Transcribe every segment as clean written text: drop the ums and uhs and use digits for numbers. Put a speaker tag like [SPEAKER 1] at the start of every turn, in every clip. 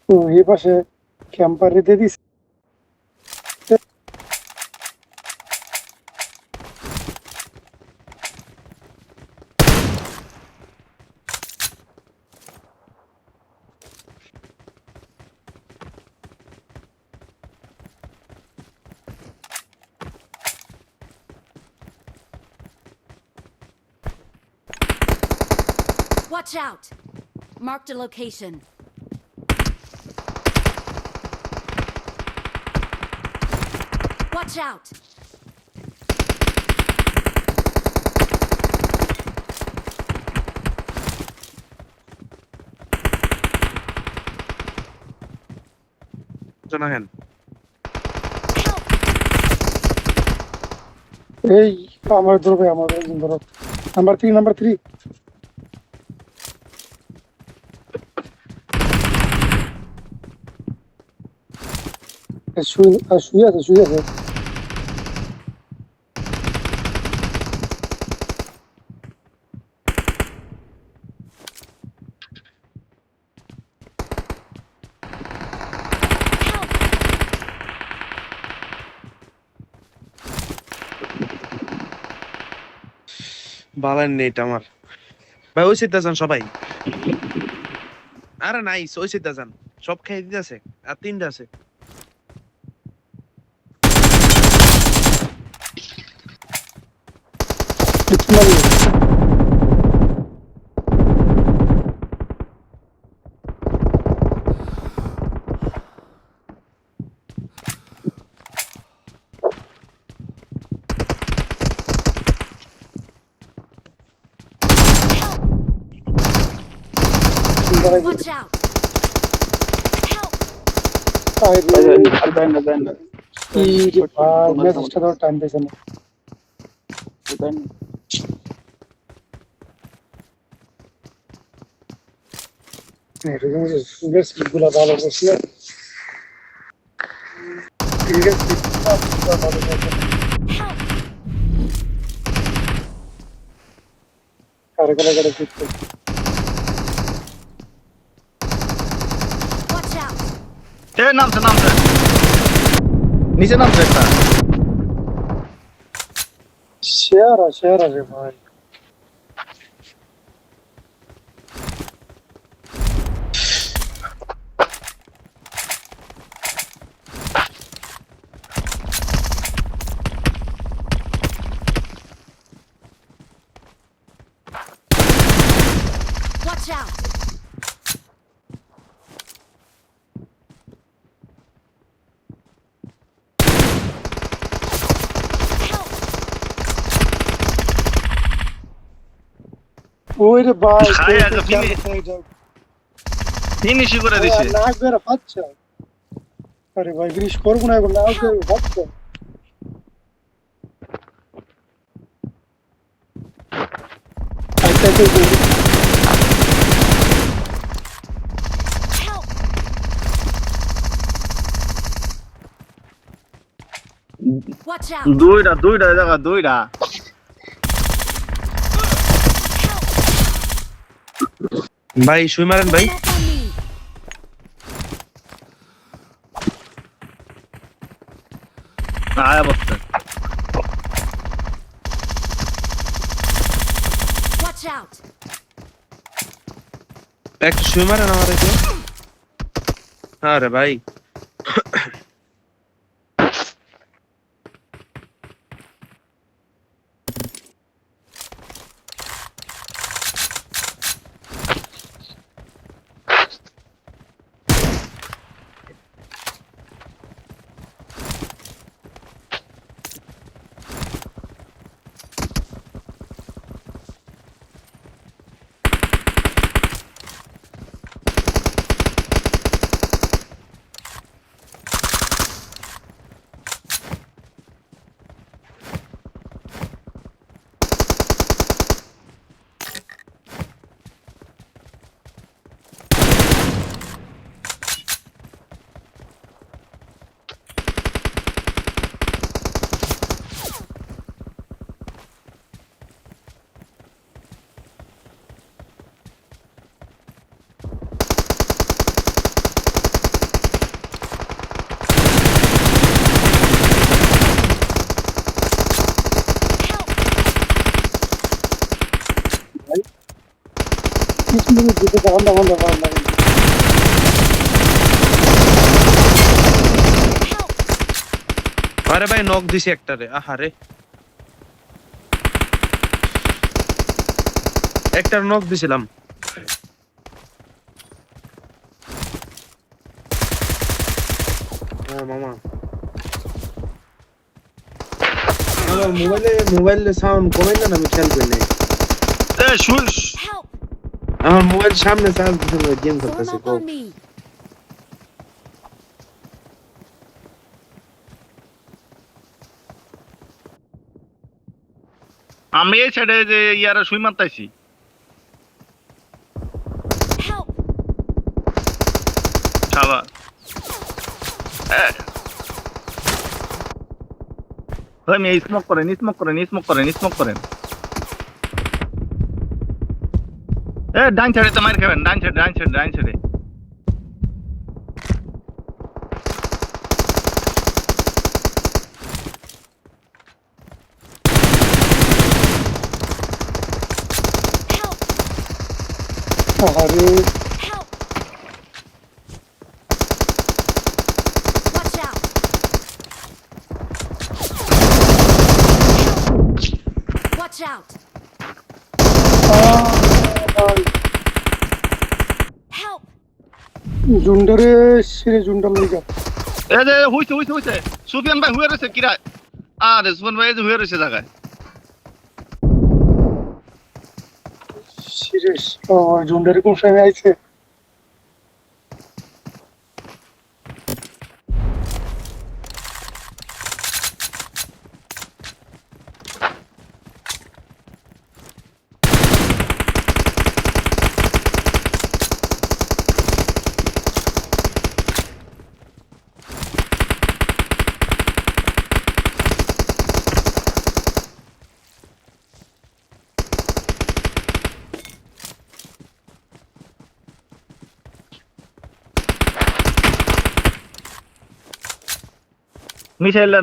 [SPEAKER 1] তো এই পাশে ক্যাম্পার রেখে দিছে।
[SPEAKER 2] Watch out! Marked a location. Watch out!
[SPEAKER 3] জানাহেন
[SPEAKER 1] এই আমার ধরবে, আমার একজন ধরো। নাম্বার 3 শুয়ে আছে।
[SPEAKER 3] বালার নেট আমার ভাই। ওই সিদ্ধা যান সবাই। আরে নাইস, ওই সিদ্ধা যান। সব খেয়ে দিতেছে আর 3টা আছে।
[SPEAKER 2] Watch out! Help!
[SPEAKER 1] মেসেজটা ধর টাইম পেয়েছে না। গুলা ভালো করছি।
[SPEAKER 2] Help!
[SPEAKER 1] কারে
[SPEAKER 2] Watch out!
[SPEAKER 4] নামছে নিচে নামছে একটা।
[SPEAKER 1] শেয়ার আছে ভাই।
[SPEAKER 2] Watch out!
[SPEAKER 1] ওই রে ভাই,
[SPEAKER 4] খায় আগে ফিনিশই করে দিছে।
[SPEAKER 1] নাক বেরা ফাচ্ছা। আরে ভাই গ্রিস করবো না এখন, নাক বেরা ফাচ্ছা। আচ্ছা
[SPEAKER 2] Help! Watch out!
[SPEAKER 4] দুইটা জায়গা দুইটা।
[SPEAKER 3] ভাই শুই মারেন ভাই।
[SPEAKER 2] Help on me!
[SPEAKER 4] আয়া বসছে।
[SPEAKER 2] Watch out!
[SPEAKER 3] একটু শুই মারেন আমার একটু। আরে ভাই
[SPEAKER 1] কিছু মিনিট দিতে বান্দা বান্দা বান্দা
[SPEAKER 2] Help!
[SPEAKER 3] আরে ভাই নক দিছি একটারে আহারে একটার নক দিছিলাম মামা আমার মোবাইলে সাউন্ড কমে না আমি খেয়াল করি নাই
[SPEAKER 4] এ শুশ
[SPEAKER 2] Help!
[SPEAKER 3] আমার মোবাইল সামনে চার্জ দিতে গেম
[SPEAKER 2] Form
[SPEAKER 3] করতেছে
[SPEAKER 2] up
[SPEAKER 3] তো
[SPEAKER 2] on me.
[SPEAKER 4] আমি এই সাইডে যে ইয়ারা সুই মারতাইছি
[SPEAKER 2] Help!
[SPEAKER 4] খাবার আমি স্মোক করেন স্মোক করেন স্মোক করেন স্মোক করেন এ ডাইন সাইডে তো মার খাবেন ডাইন সাইডে ডাইন সাইডে ডাইন সাইডে
[SPEAKER 2] Help!
[SPEAKER 1] আরে
[SPEAKER 2] Help! Watch out! Help! Watch out! Help!
[SPEAKER 1] জুন্ডারে সিরে জুন্ডার লইগা
[SPEAKER 4] এ যে হইছে হইছে হইছে সুফিয়ান ভাই হুয়ে রয়েছে কিরা আরে সুফিয়ান ভাই এই যে হুয়ে রয়েছে জায়গায়
[SPEAKER 1] সিরে জুন্ডারে কোন সময় আইছে
[SPEAKER 4] মিশাইলা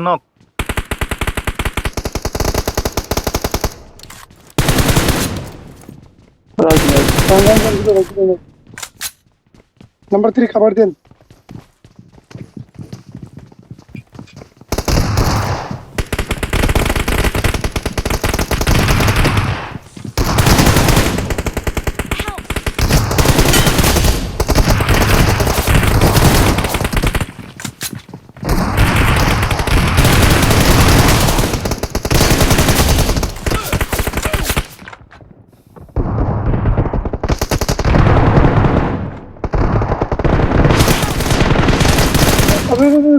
[SPEAKER 4] নক
[SPEAKER 1] নাম্বার 3 খাবার দেন
[SPEAKER 2] Help!
[SPEAKER 1] আরে দেন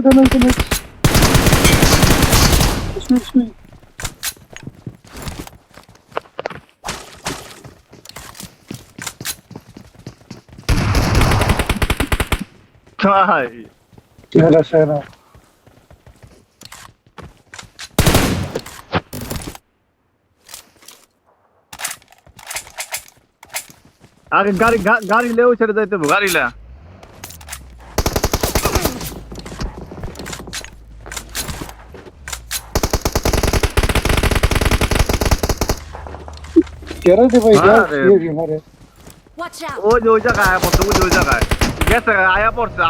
[SPEAKER 1] শুই
[SPEAKER 4] ভাই
[SPEAKER 1] সেরা
[SPEAKER 4] আগে গাড়ি লে ওই সাইডে যাইতে হবে গাড়ি লে
[SPEAKER 1] কেরা দে ভাই
[SPEAKER 4] আরে।
[SPEAKER 1] মারে
[SPEAKER 2] Watch out!
[SPEAKER 4] ওই যে ওই জায়গায় আয়া পড়ছে ওই যে ওই জায়গায় গেছে আয়া পড়ছে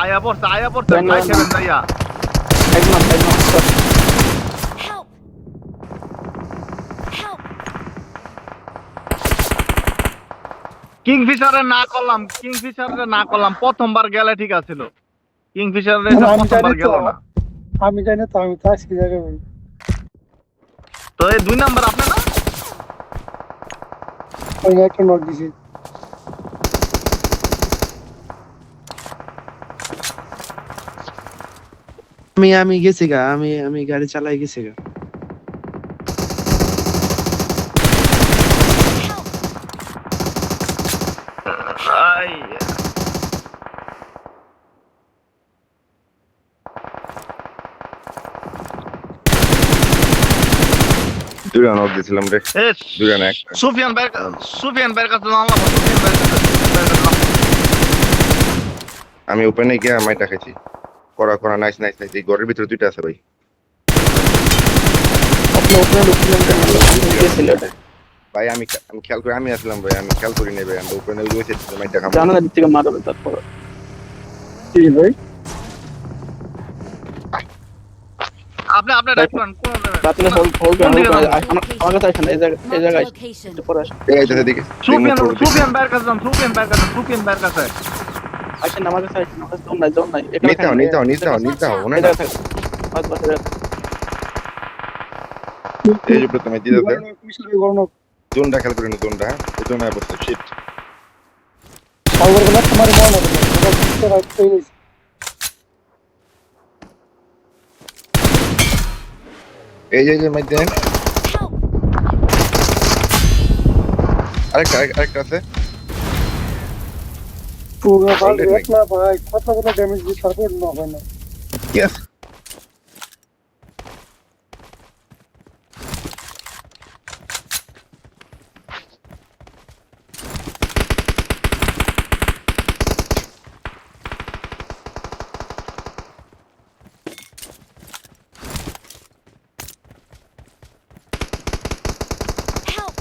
[SPEAKER 4] ভাই খেলেন ভাইয়া
[SPEAKER 2] Help! Help!
[SPEAKER 4] কিংফিশারে না করলাম প্রথমবার গেলে ঠিক আছিল কিংফিশারে
[SPEAKER 1] আমি
[SPEAKER 4] প্রথমবার
[SPEAKER 1] জানি
[SPEAKER 4] গেল
[SPEAKER 1] তো
[SPEAKER 4] না
[SPEAKER 1] আমি তো আজকে জায়গায় ভাই
[SPEAKER 4] তো এই 2 নাম্বার আপনি না
[SPEAKER 1] আমি একটা নক দিছি
[SPEAKER 3] আমি গেছি গা আমি গাড়ি চালাই গেছি গা
[SPEAKER 4] আই
[SPEAKER 5] দুইটা নক দিছিলাম রে
[SPEAKER 4] এ
[SPEAKER 5] দুইটা না একটা
[SPEAKER 4] সুফিয়ান ভাইয়ের কাছে জানলাম সুফিয়ান ভাইয়ের কাছে
[SPEAKER 5] আমি ওপেনে গিয়ে মাইটা খাইছি করা নাইস এই ঘরের ভিতরে দুইটা আছে ভাই
[SPEAKER 3] আপনি ওখানে ঢুকছিলেন কেন গেছিল
[SPEAKER 5] ভাই আমি খেয়াল করি আমি আসলাম ভাই আমি খেয়াল করি নাই ভাই আমরা উপরে ওই সাইড মাইটা খাবো
[SPEAKER 6] জানালার দিক থেকে মারবে তারপর কি ভাই
[SPEAKER 4] আপনি আপনার রাইট করেন কোন
[SPEAKER 6] রাত্রে হোল্ড হোল্ড
[SPEAKER 4] কোন দিকে যাবেন?
[SPEAKER 6] আমার কাছে আসেন এই জায়গায়
[SPEAKER 2] Marked a
[SPEAKER 6] আসেন
[SPEAKER 2] location.
[SPEAKER 6] একটু পরে আসেন
[SPEAKER 5] এই যে দিকে
[SPEAKER 4] সুপিয়ান বাইরের কাছে যান সুপিয়ান বাইরের কাছে
[SPEAKER 6] আসেন আমার কাছে আসেন আমার কাছে জন নাই এখানে
[SPEAKER 5] নিতে দাও
[SPEAKER 2] Watch
[SPEAKER 5] না
[SPEAKER 2] out.
[SPEAKER 5] না
[SPEAKER 6] বাস বাস এই
[SPEAKER 5] এই যে প্রথমে দিতে দাও
[SPEAKER 1] মিশালি গড়ন
[SPEAKER 5] জোনটা খেয়াল করি না জোনটা হ্যাঁ এই জোনে বসে শিট
[SPEAKER 1] পাওয়ার গুলো তোমার মন হবে ওটা পিছনে রাখতে গেছে
[SPEAKER 5] এই যে মধ্যে
[SPEAKER 2] Help.
[SPEAKER 5] আরেকটা আছে
[SPEAKER 1] পুরো বাল একলা ভাই কত কত ড্যামেজ দিয়ে তারপর না হয় না
[SPEAKER 5] ইয়েস
[SPEAKER 2] Help.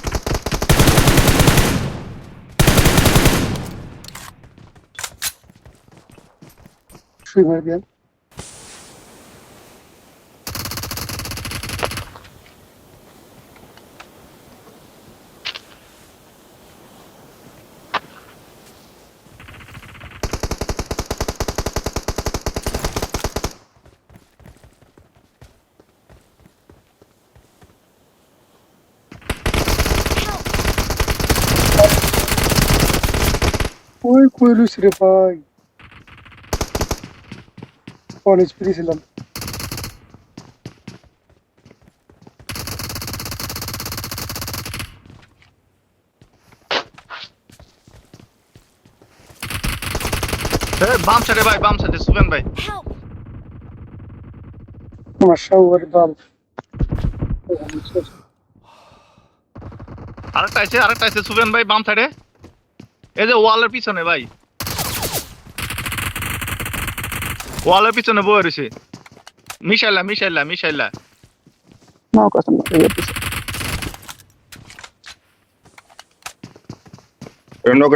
[SPEAKER 1] শুই মার দেন ওই কইলুস রে ভাই কোন স্পিড ছিলাম
[SPEAKER 4] বাম সাইডে ভাই বাম সাইডে সুপিয়ান ভাই
[SPEAKER 2] Help.
[SPEAKER 1] আমার শাওয়ার বাল
[SPEAKER 4] আরেকটা আছে সুপিয়ান ভাই বাম সাইডে এই যে ওয়ালের পিছনে ভাই ওয়ালের পিছনে বয়ে রয়েছে মিশাইলা
[SPEAKER 6] নাও কসম এই
[SPEAKER 5] নক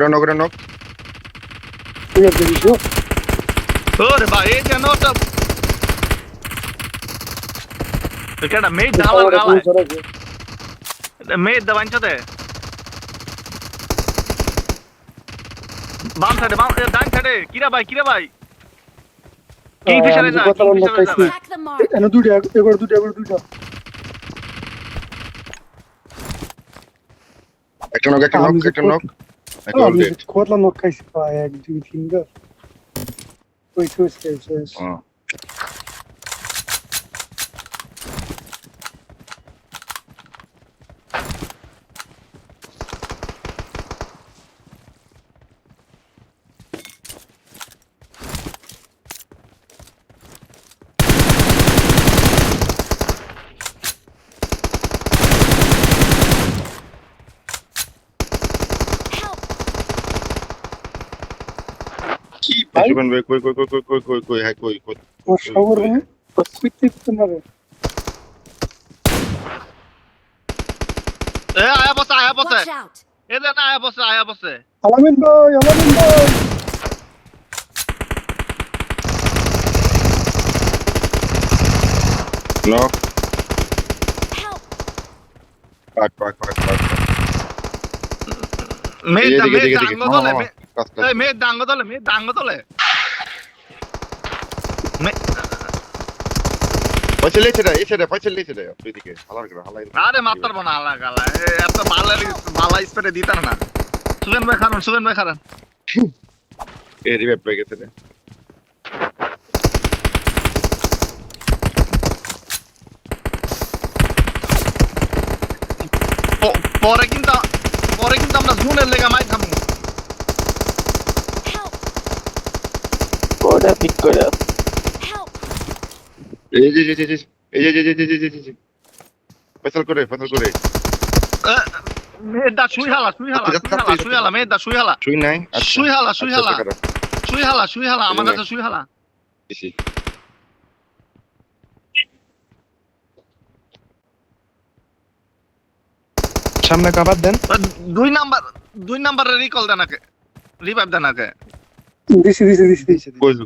[SPEAKER 1] ঠিক আছে দিছো
[SPEAKER 4] ওরে ভাই এই যে নটা এটা মেয়ে দালা গালায় মেয়ে দাবাঞ্চা দে বাম সাইডে ডান সাইডে কিরা ভাই কি ফিশারে যা
[SPEAKER 2] Attack the mark.
[SPEAKER 1] এনে দুইটা এবার দুইটা
[SPEAKER 5] একটা নক
[SPEAKER 1] আমি কতলা নক খাইছি ভাই 1 2 3 গা ওই তো শেষ
[SPEAKER 2] Help.
[SPEAKER 1] কি ভাই
[SPEAKER 5] শুভেন ভাই কই হ্যাঁ কই
[SPEAKER 1] আমার শাওয়ার মানে কইতে তোমার
[SPEAKER 4] আয়া বসে
[SPEAKER 2] Watch out.
[SPEAKER 4] এই যে না আয়া বসে
[SPEAKER 1] আলামিন ভাই
[SPEAKER 5] নক
[SPEAKER 2] Help.
[SPEAKER 5] পাক
[SPEAKER 4] মেয়ে
[SPEAKER 5] এদিকে
[SPEAKER 4] ডাঙ্গো দলে
[SPEAKER 5] কাজ
[SPEAKER 4] এই মেয়ে ডাঙ্গো দলে
[SPEAKER 5] পয়সা লেছে রে তুই দিকে হালাই
[SPEAKER 4] আরে মাতার বানা আলা গালা এত বালা স্প্রে দিতা না সুজেন ভাই খারান
[SPEAKER 5] এই রিভাইভ পেয়ে গেছে রে
[SPEAKER 4] পরে কিন্তু আমরা জুনের লেগা মাই খামু
[SPEAKER 2] Help.
[SPEAKER 6] কোডা পিক করে
[SPEAKER 2] Help.
[SPEAKER 5] এই যে ফসল করে
[SPEAKER 4] মেয়েদা শুইহালা মেয়েদা শুইহালা
[SPEAKER 5] শুই নাই
[SPEAKER 4] শুইহালা আমার কাছে শুইহালা
[SPEAKER 7] সামনে কাবার দেন।
[SPEAKER 4] দুই নাম্বারে রিকল দেন নাকি রিভাইভ দেন নাকি
[SPEAKER 1] দিছি
[SPEAKER 5] কইলো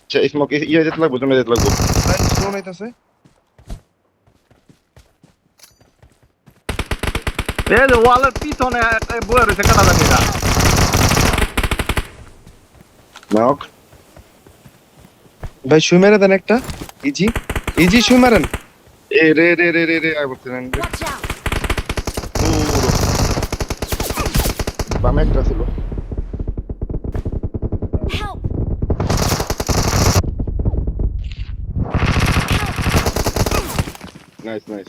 [SPEAKER 5] আচ্ছা স্মোক ইয়ে যেতে লাগবো তুমি যেতে লাগবো
[SPEAKER 7] ভাই স্টোন আইতাছে।
[SPEAKER 4] এই যে ওয়ালের পিছনে বয়ে রয়েছে কাটা জানিটা
[SPEAKER 5] নক
[SPEAKER 7] ভাই শুই মেরে দেন একটা। ইজি ইজি শুই মারেন।
[SPEAKER 5] এ রে রে রে রে রে আই বলছিলেন
[SPEAKER 2] Watch out!
[SPEAKER 5] বামে একটা ছিল
[SPEAKER 2] Help!
[SPEAKER 5] নাইস নাইস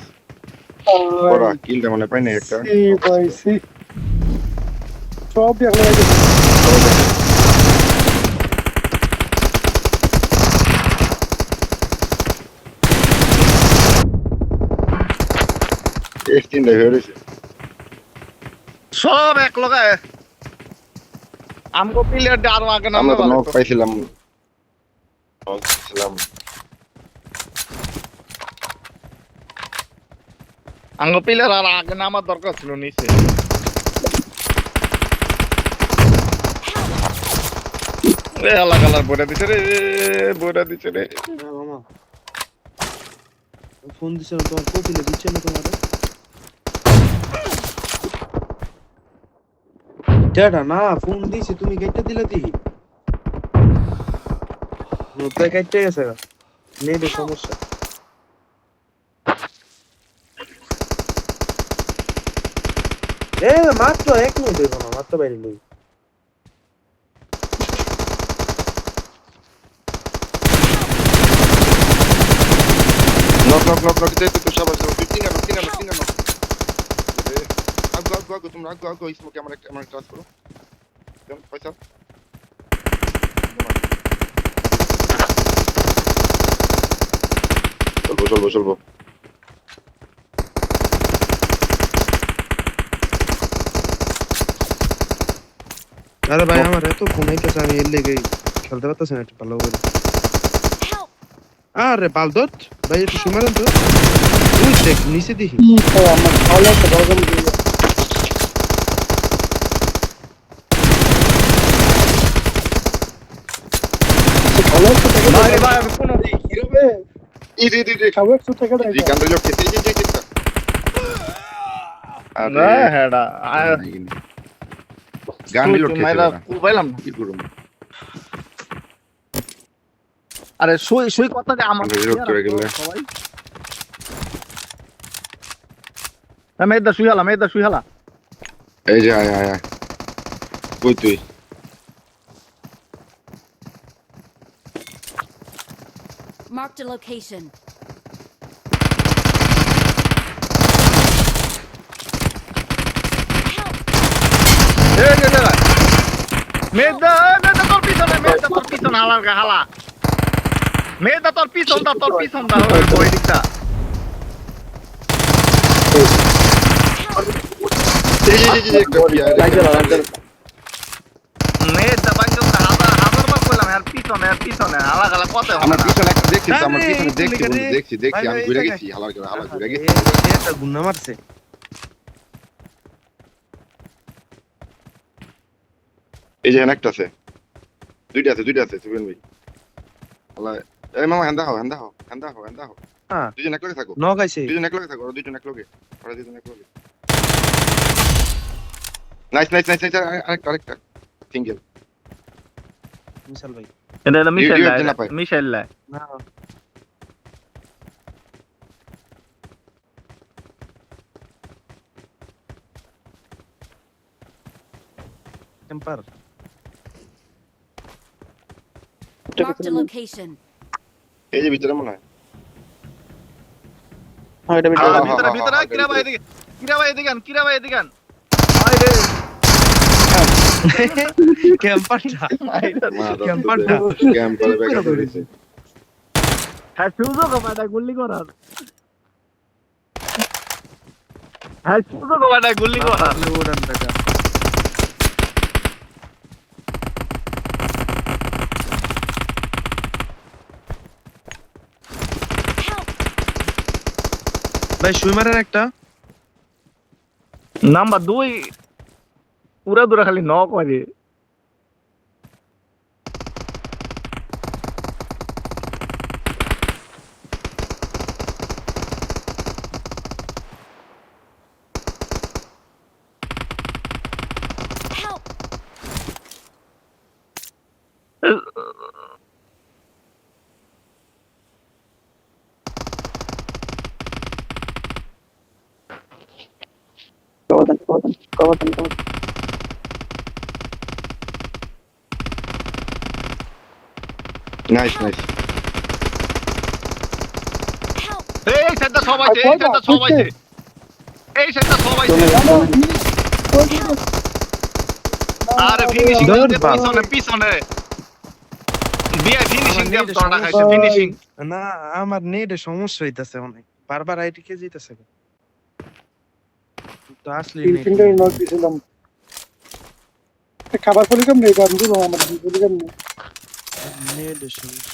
[SPEAKER 5] ওরা কিলটা মনে পাই না একটা
[SPEAKER 1] পাইছি সব দেখলে
[SPEAKER 5] তিনটা হয়ে রয়েছে
[SPEAKER 4] সব এক লগায় আমগো প্লেয়ার আরো আগে
[SPEAKER 5] আমরা তো
[SPEAKER 4] নামে
[SPEAKER 5] নক পাইছিলাম
[SPEAKER 4] আমগো প্লেয়ার আর আগে নামার দরকার ছিল নিচে এ আলাদা কালার বইটা দিছে রে
[SPEAKER 3] না মামা ফোন দিছে না তোমার প্রোফাইলে দিচ্ছে না তোমার ডেটা না ফোন দিছে তুমি কেটে দিলে দিহি নোটটা কেটে গেছে নেটে সমস্যা মাত্র এক মিনিট দেবো না মাত্র বাইরে লই
[SPEAKER 5] নক দিতে তো সবাই তিনটা নক আগো তোমরা আগো স্মোকে আমার ট্রাস করো দেন পয়সা চলবো
[SPEAKER 7] আরে ভাই আমার এত ফোন আইতাছে আমি এর লেগে খেলতে পারতেছি না একটু ভালো করে।
[SPEAKER 2] Help!
[SPEAKER 7] আরে বালদত ভাই একটু শুই মারেন তো। ওই দেখ নিচে দেখি।
[SPEAKER 1] আমার ভালো একটা বাগান দিয়ে ভালো একটা টাকা
[SPEAKER 4] ভাই ভাই আমি কোন
[SPEAKER 1] হিরোবে
[SPEAKER 5] ইদি
[SPEAKER 1] খাবো 100 টাকা দেয়
[SPEAKER 5] জি কান্ডে লোক খেতে জি কিটা
[SPEAKER 4] না হেডা
[SPEAKER 5] গান লোক খেতে
[SPEAKER 4] মাইরা কুবাইলাম না
[SPEAKER 5] কি করব
[SPEAKER 4] আরে সুই কথা যে আমার
[SPEAKER 5] আমরা বিরক্ত হয়ে গেলে।
[SPEAKER 4] সবাই মেয়েদা শুই হালা
[SPEAKER 5] এই যে আয় কই তুই
[SPEAKER 2] Marked a location. Help!
[SPEAKER 4] এই যে মেয়েদা তোর পিছনে হালা মেয়েদা তোর পিছন দা ওই দিকটা মেয়েদা বাইন্দা হাজার বার কইলাম আর পিছনে হালা কত
[SPEAKER 5] আমার পিছনে একটা দেখছি
[SPEAKER 7] না,
[SPEAKER 5] আমার
[SPEAKER 7] না,
[SPEAKER 5] পিছনে
[SPEAKER 7] এই
[SPEAKER 5] দেখছি
[SPEAKER 7] গুলি
[SPEAKER 5] দেখছি
[SPEAKER 7] ভাই,
[SPEAKER 5] আমি
[SPEAKER 7] ভাই,
[SPEAKER 5] ঘুরে
[SPEAKER 7] এই
[SPEAKER 5] গেছি হালা ঘুরে গেছি
[SPEAKER 7] একটা গুন্না মারছে।
[SPEAKER 5] এই যে একটা আছে দুইটা আছে সুবেন ভাই হালা এই মামা হ্যান্ডা হও
[SPEAKER 7] হ্যাঁ
[SPEAKER 5] দুজন এক লগে থাকো
[SPEAKER 7] নক আইছে।
[SPEAKER 5] দুজন এক লগে থাকো ওরা দুজন এক লগে নাইস আরেকটা সিঙ্গেল
[SPEAKER 7] মিশাল ভাই
[SPEAKER 4] এটা
[SPEAKER 5] Video না পায়।
[SPEAKER 4] মিশাইল
[SPEAKER 7] না টেম্পার
[SPEAKER 2] Marked a location.
[SPEAKER 5] এই যে ভিতরে মনে হয়
[SPEAKER 6] হ্যাঁ এটা ভিডিও
[SPEAKER 4] ভিতরে কিরা ভাই এদিকে আরে
[SPEAKER 7] ক্যাম্পারটা
[SPEAKER 5] ক্যাম্পারটা ক্যাম্পারে ব্যাকআপ দিয়েছে
[SPEAKER 4] হ্যাঁ সুযোগ বাটা গুলি করার হ্যাঁ সুযোগ বাটা গুলি করার
[SPEAKER 7] উড়ান টাকা
[SPEAKER 2] Help!
[SPEAKER 7] ভাই সুইমারের একটা
[SPEAKER 4] নাম্বার 2 পুরা দূরা খালি নক করে
[SPEAKER 2] Help!
[SPEAKER 6] Cover them.
[SPEAKER 5] Nice nice
[SPEAKER 2] Help!
[SPEAKER 4] এই সেটা সবাই আছে এই সেটা সবাই আছে এই সেটা সবাই আছে আরে ফিনিশিং
[SPEAKER 7] দৌড় বাপ।
[SPEAKER 4] পিছনে বিয়া ফিনিশিং
[SPEAKER 7] আমার
[SPEAKER 4] দিয়ে
[SPEAKER 7] নেটে
[SPEAKER 4] তোরা খাইছে
[SPEAKER 1] সমস্যা।
[SPEAKER 4] ফিনিশিং
[SPEAKER 7] না আমার নেটে সমস্যা হইতাছে অনেক বারবার আইটিকে যেতেছে তো আসলে
[SPEAKER 1] তিন তিনটা নক দিছিলাম খাবার পরে কেমন নেই গান দিল আমার বলি কেমন
[SPEAKER 7] নেটে সমস্যা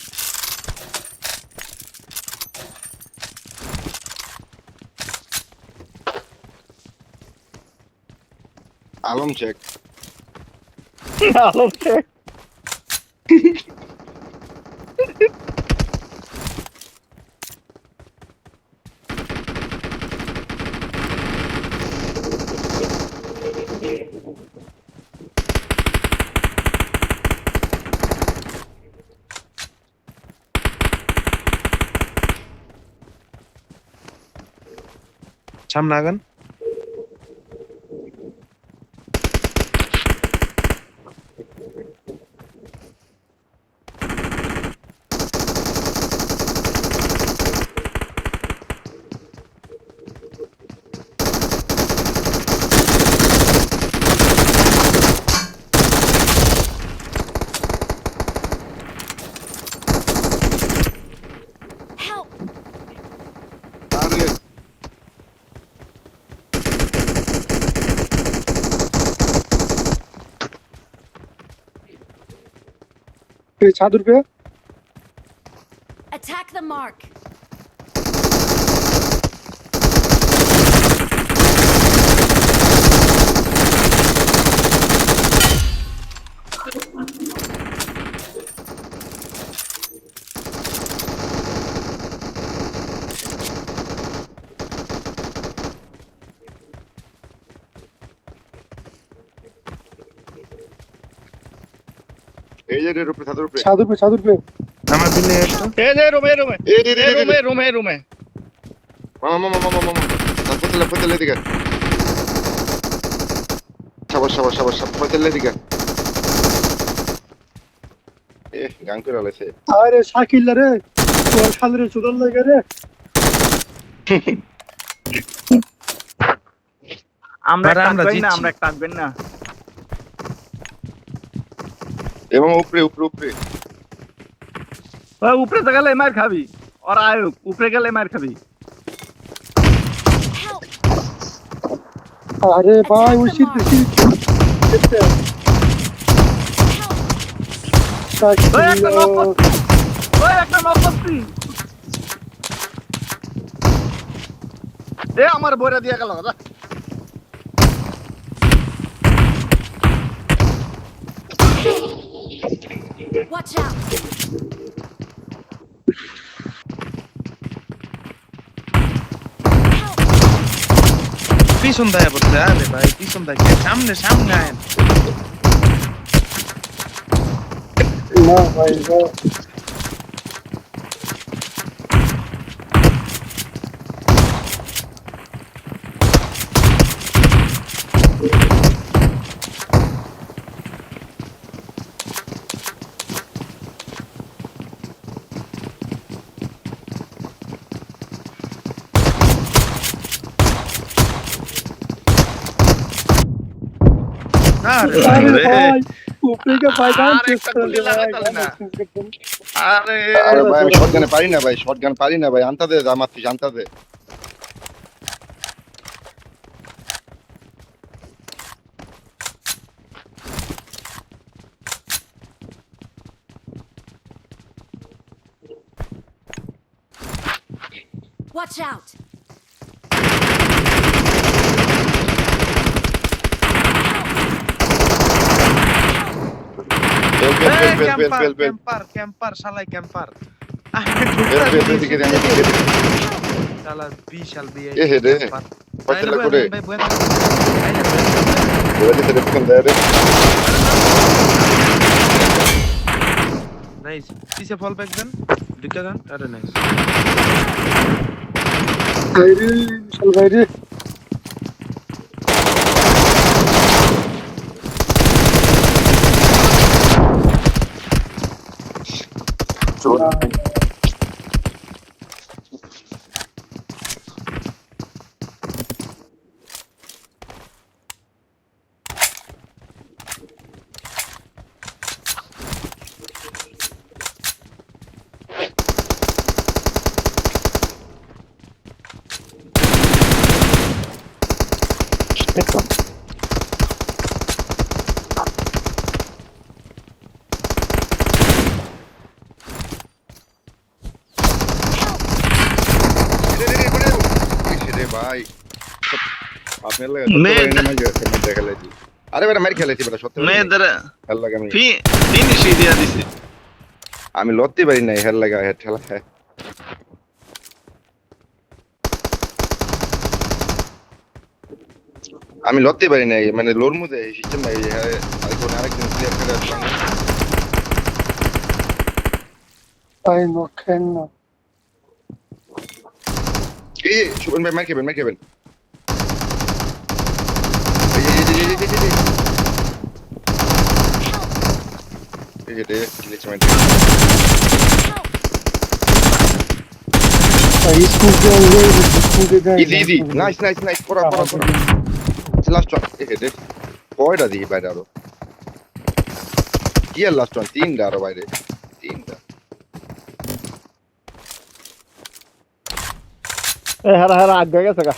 [SPEAKER 5] আলম চেক
[SPEAKER 4] আলো চেক
[SPEAKER 7] সামনে আগান
[SPEAKER 2] Help!
[SPEAKER 5] আরে
[SPEAKER 1] চাদর পেয়ে
[SPEAKER 2] Attack the mark!
[SPEAKER 5] এই যে এর উপরে ছাদের উপরে
[SPEAKER 1] চাদর পেয়ে
[SPEAKER 7] আমার বিলে একটা
[SPEAKER 4] এই যে রুমে
[SPEAKER 5] এই রে রে রে
[SPEAKER 4] রুমে
[SPEAKER 5] মামা পতেলে দিকে সাবাস পতেলে দিকে গান করে আলাইছে
[SPEAKER 1] আরে শাকিল রে তোর খালরে চুদল লাগে রে
[SPEAKER 4] আমরা
[SPEAKER 7] আরে আমরা
[SPEAKER 4] কাটবেন না
[SPEAKER 7] জিতছি।
[SPEAKER 4] আমরা কাটবেন না
[SPEAKER 5] এবং উপরে
[SPEAKER 4] ওই উপরে তো গেলে মার খাবি আর আয়ুক উপরে গেলে মার খাবি
[SPEAKER 2] Help!
[SPEAKER 1] আরে ভাই ওই শীত
[SPEAKER 2] Help!
[SPEAKER 4] ওই একটা নক করছি ওই একটা নক করছি এ আমার বইরা দিয়া গেল দাদা
[SPEAKER 2] Watch out! Help!
[SPEAKER 7] পিছন দায় পড়ছে আরে ভাই পিছন দায় সামনে আয়েন
[SPEAKER 1] না ভাই না
[SPEAKER 7] আরে
[SPEAKER 1] আরে
[SPEAKER 7] রে
[SPEAKER 1] ভাই উপরে কে ভাই গান
[SPEAKER 4] আর একটা গুলি লাগাতালে না। আরে
[SPEAKER 5] আরে ভাই আমি শটগানে পারি না ভাই আনতা দে জামাতিস আনতা দে
[SPEAKER 2] Watch out!
[SPEAKER 7] ক্যাম্পার শালাই ক্যাম্পার
[SPEAKER 5] দিকে দে, আমি দিকে দে।
[SPEAKER 7] শালা বিশাল বিয়ে
[SPEAKER 5] এ হে রে। পয়সা করে ওরে দিতে ফোন দে রে।
[SPEAKER 7] নাইস পিছে ফল ব্যাক দেন দিকে দেন আরে নাইস
[SPEAKER 1] বাইরে বিশাল বাইরে
[SPEAKER 5] রে ভাই আপনার লাগে দেখা লাইছি আরে বেটা মার খেলাইছি বেটা সত্যি
[SPEAKER 4] মেয়েদের
[SPEAKER 5] হেল লাগে আমি
[SPEAKER 4] ফিনিশ দিয়া দিছে
[SPEAKER 5] আমি লড়তে পারি নাই হেল লাগা হেড ঠেলা খায় আমি লড়তে পারি নাই মানে লোর মধ্যে সিস্টেম নাই আরেকজন ক্লিয়ার করে আসলাম
[SPEAKER 1] তাই নখেন না
[SPEAKER 5] এই শুভন ভাই মার খেবেন এই যে কিলেছে মার
[SPEAKER 1] স্কুল দিয়ে
[SPEAKER 5] ইজি নাইস পড়া লাস্ট ওয়ান এই যে কয়টা দিই বাইরে আরো কি আর লাস্ট ওয়ান তিনটা আরো বাইরে তিনটা
[SPEAKER 6] হেরা আগ গেছে গা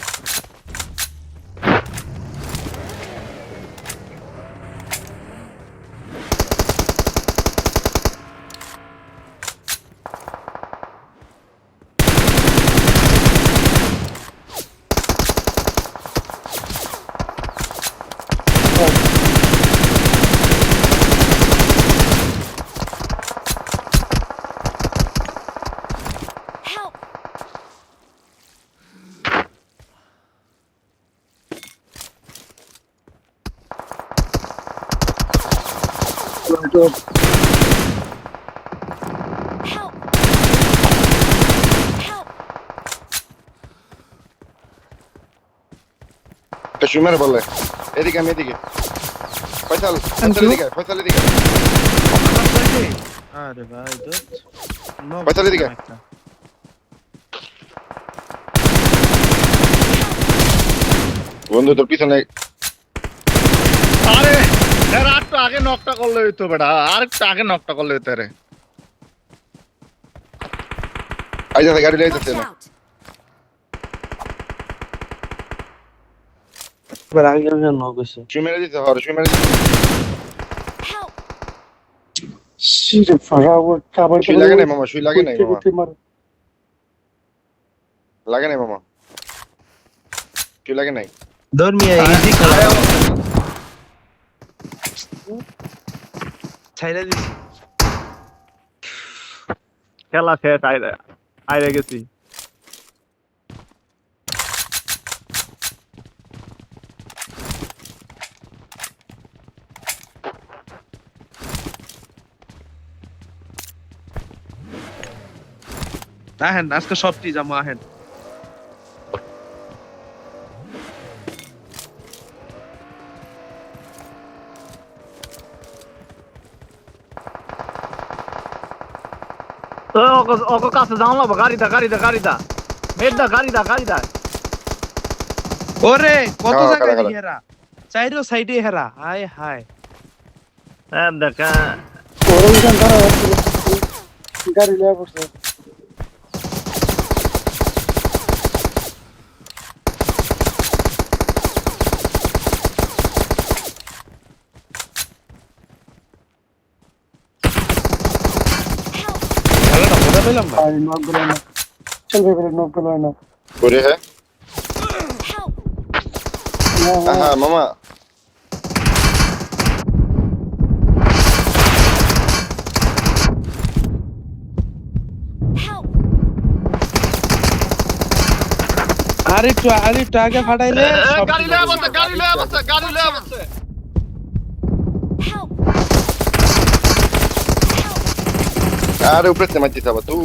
[SPEAKER 2] Help! Help! Help!
[SPEAKER 5] সুমের বলে এদিকে আমি এদিকে ফয়সাল এদিকে
[SPEAKER 7] আরে ভাই তো
[SPEAKER 5] ফয়সাল এদিকে বন্ধু তোর পিছনে
[SPEAKER 4] আরে এর আটটা আগে নকটা করলে হইতো বেটা আরেকটা আগে নকটা করলে হইতো রে
[SPEAKER 5] আইজাতে গাড়ি
[SPEAKER 2] Watch
[SPEAKER 5] লাইতেছে না
[SPEAKER 2] out!
[SPEAKER 6] এবার আগে নক হইছে
[SPEAKER 5] সুমের দিতে
[SPEAKER 2] Help!
[SPEAKER 1] সিরে ফরাওয়ার্ড কাবার
[SPEAKER 5] শুই লাগে নাই মামা লাগে নাই মামা শুই লাগে নাই
[SPEAKER 7] ধর্মিয়া ইজি খেলা ছাইরা দিছি
[SPEAKER 6] খেলা শেষ আইরে গেছি
[SPEAKER 7] আহেন আজকে সবটি জামা আহেন
[SPEAKER 6] ওকে কাছে যাও না গাড়িটা মেডদা গাড়িটা
[SPEAKER 7] ওরে কত
[SPEAKER 5] খাওয়া,
[SPEAKER 7] জায়গায়
[SPEAKER 5] খাওয়া,
[SPEAKER 7] হেরা চাইরো সাইডে হেরা হায় হায়
[SPEAKER 6] দেখা
[SPEAKER 1] ওরা উঠান তারা গাড়ি লিয়ে পড়ছে
[SPEAKER 7] খেলাটা মজা পেলাম না
[SPEAKER 1] আর নক গুলো না চল ভাই নক গুলো না
[SPEAKER 5] করে হ্যাঁ
[SPEAKER 2] Help!
[SPEAKER 5] মামা
[SPEAKER 7] আরেকটু আগে ফাটাইলে সব
[SPEAKER 4] গাড়ি লয়ে বসে গাড়ি লয়ে বসে গাড়ি লয়ে বসে
[SPEAKER 2] Help!
[SPEAKER 5] আরে উপরে তে মারতিস আবার তুই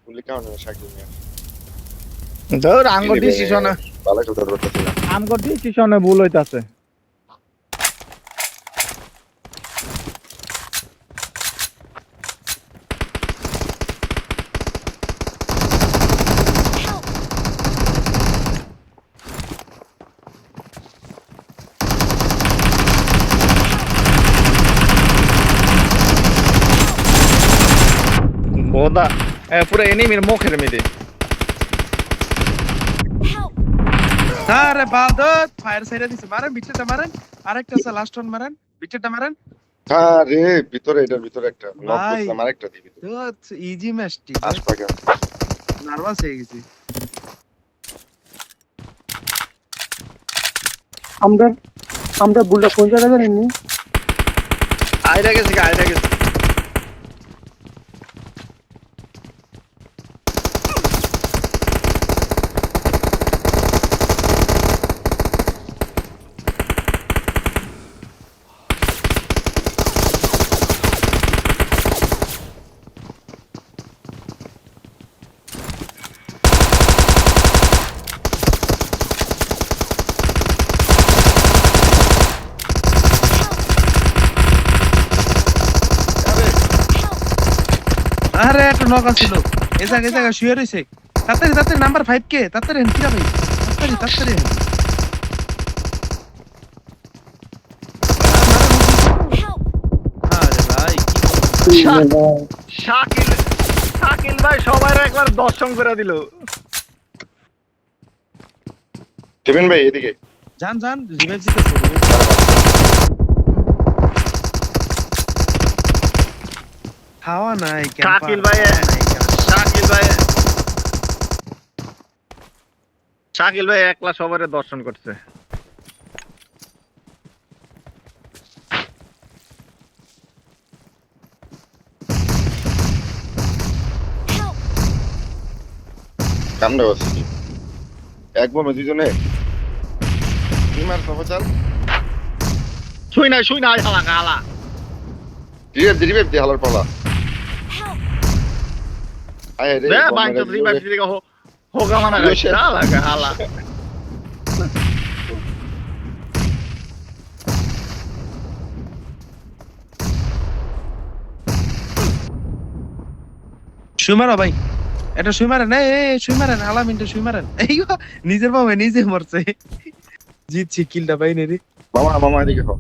[SPEAKER 5] গুলি কাউন্ট শাকিল মিয়া
[SPEAKER 6] ধর আঙ্গুর ডিসিশনে
[SPEAKER 5] ভালো কথা বলতেছিস না
[SPEAKER 6] আঙ্গুর ডিসিশনে ভুল হইতাছে।
[SPEAKER 2] Help!
[SPEAKER 6] বোদা পুরো এনিমির মুখের মধ্যে।
[SPEAKER 2] Help!
[SPEAKER 7] আরে বাদত ফায়ার সাইডে দিছে মারেন বিচটা মারেন আরেকটা আছে লাস্ট ওয়ান মারেন বিচটা মারেন
[SPEAKER 5] আরে ভিতরে এটার ভিতরে একটা নক
[SPEAKER 7] ভাই।
[SPEAKER 5] করছিলাম আরেকটা দিবি
[SPEAKER 7] তো ইজি ম্যাচ টি
[SPEAKER 5] আসপা কেন
[SPEAKER 7] নার্ভাস হয়ে গেছি
[SPEAKER 1] আমরা আমরা বুলটা কোন জায়গায় জানেন নি?
[SPEAKER 6] আইরা গেছে আইরা গেছে।
[SPEAKER 7] আরে একটা নক আছিল এই জায়গা শুয়ে রইছে তাড়াতাড়ি নাম্বার 5 কে তাড়াতাড়ি হেনকিরা ভাই তাড়াতাড়ি
[SPEAKER 2] Help!
[SPEAKER 7] আরে ভাই
[SPEAKER 6] শাকিল ভাই সবার একবার দর্শন করে দিল।
[SPEAKER 5] টিফিন ভাই এদিকে
[SPEAKER 7] জান রিভাইভ দিতেছে খাওয়া নাই
[SPEAKER 6] শাকিল ভাই একলা সবারে দর্শন করছে।
[SPEAKER 2] Help!
[SPEAKER 5] কামড়া বসছি এক বোমে দুজনে কি মার সফচাল
[SPEAKER 6] শুই নাই হালা হালা।
[SPEAKER 5] রিভাইভ দি হালার পালা
[SPEAKER 2] Help!
[SPEAKER 5] আয় রে
[SPEAKER 6] রে বাইঞ্চ রিভাইভ দিকে হোগা মানা গাইছে হালা হালা।
[SPEAKER 7] শুই মারো ভাই এটা শুই মারেন শুই মারেন আলামিনটা শুই মারেন এই নিজের বাবা নিজে মরছে জিতছি কিলটা পাই নে রে
[SPEAKER 5] মামা এদিকে হো